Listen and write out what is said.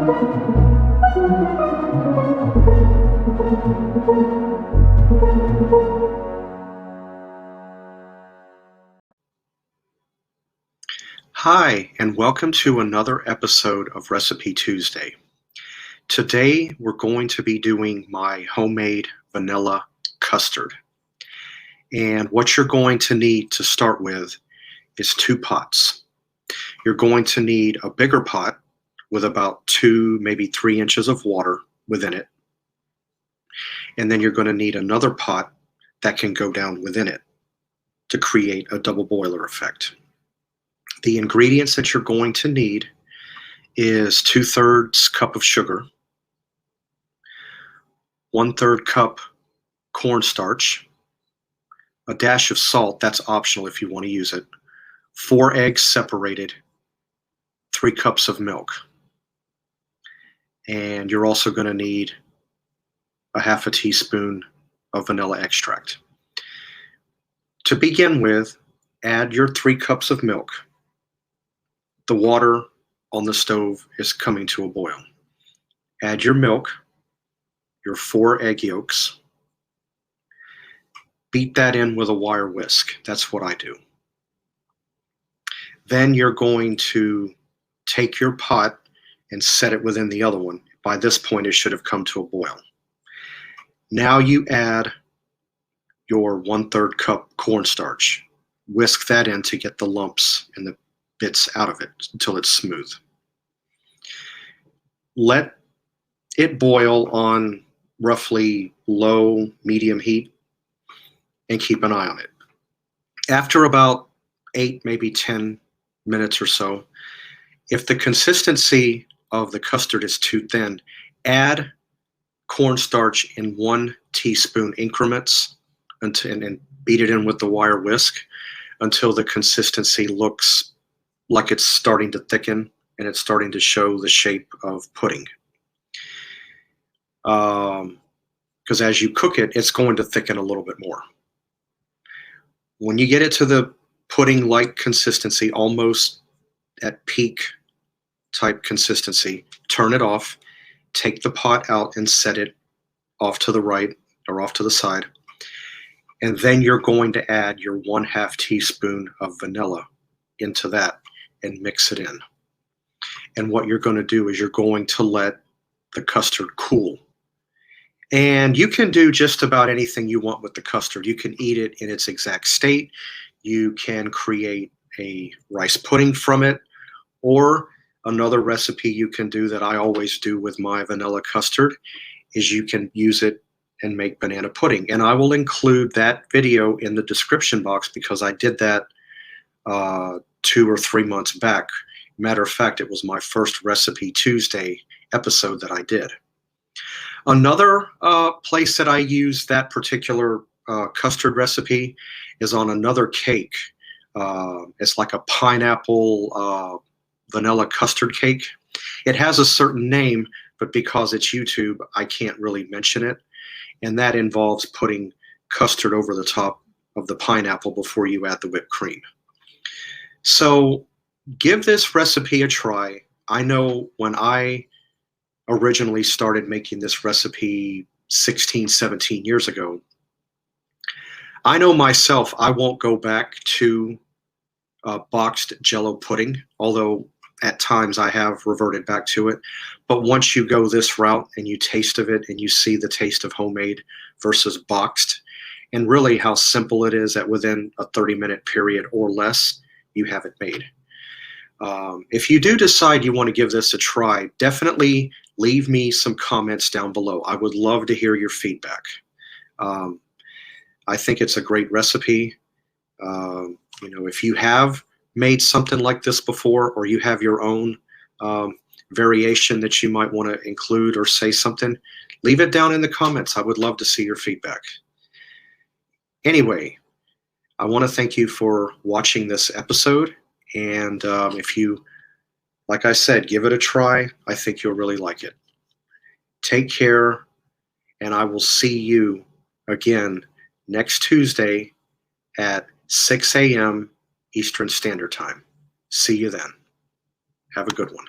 Hi, and welcome to another episode of Recipe Tuesday. Today, we're going to be doing my homemade vanilla custard. And what you're going to need to start with is 2 pots. You're going to need a bigger pot with about 2, maybe 3 inches of water within it. And then you're going to need another pot that can go down within it to create a double boiler effect. The ingredients that you're going to need is 2/3 cup of sugar, 1/3 cup cornstarch, a dash of salt, that's optional if you want to use it, 4 eggs separated, 3 cups of milk. And you're also going to need a 1/2 teaspoon of vanilla extract. To begin with, add your 3 cups of milk. The water on the stove is coming to a boil. Add your milk, your 4 egg yolks. Beat that in with a wire whisk. That's what I do. Then you're going to take your pot and set it within the other one. By this point, it should have come to a boil. Now you add your 1/3 cup cornstarch. Whisk that in to get the lumps and the bits out of it until it's smooth. Let it boil on roughly low, medium heat and keep an eye on it. After about 8, maybe 10 minutes or so, if the consistency of the custard is too thin, add cornstarch in 1 teaspoon increments and beat it in with the wire whisk until the consistency looks like it's starting to thicken and it's starting to show the shape of pudding. Because as you cook it, it's going to thicken a little bit more. When you get it to the pudding-like consistency, almost at peak type consistency, turn it off, take the pot out and set it off to the right or off to the side. And then you're going to add your 1/2 teaspoon of vanilla into that and mix it in. And what you're going to do is you're going to let the custard cool. And you can do just about anything you want with the custard. You can eat it in its exact state. You can create a rice pudding from it. Or another recipe you can do that I always do with my vanilla custard is you can use it and make banana pudding. And I will include that video in the description box because I did that 2 or 3 months back. Matter of fact, it was my first Recipe Tuesday episode that I did. Another place that I use that particular custard recipe is on another cake. It's like a pineapple vanilla custard cake. It has a certain name, but because it's YouTube, I can't really mention it. And that involves putting custard over the top of the pineapple before you add the whipped cream. So give this recipe a try. I know when I originally started making this recipe 16, 17 years ago, I know myself, I won't go back to boxed Jell-O pudding, although at times I have reverted back to it. But once you go this route and you taste of it and you see the taste of homemade versus boxed, and really how simple it is that within a 30-minute period or less, you have it made. If you do decide you want to give this a try, definitely leave me some comments down below. I would love to hear your feedback. I think it's a great recipe. If you have made something like this before, or you have your own variation that you might want to include or say something, leave it down in the comments. I would love to see your feedback. Anyway, I want to thank you for watching this episode. And if you, like I said, give it a try, I think you'll really like it. Take care, and I will see you again next Tuesday at 6 a.m. Eastern Standard Time. See you then. Have a good one.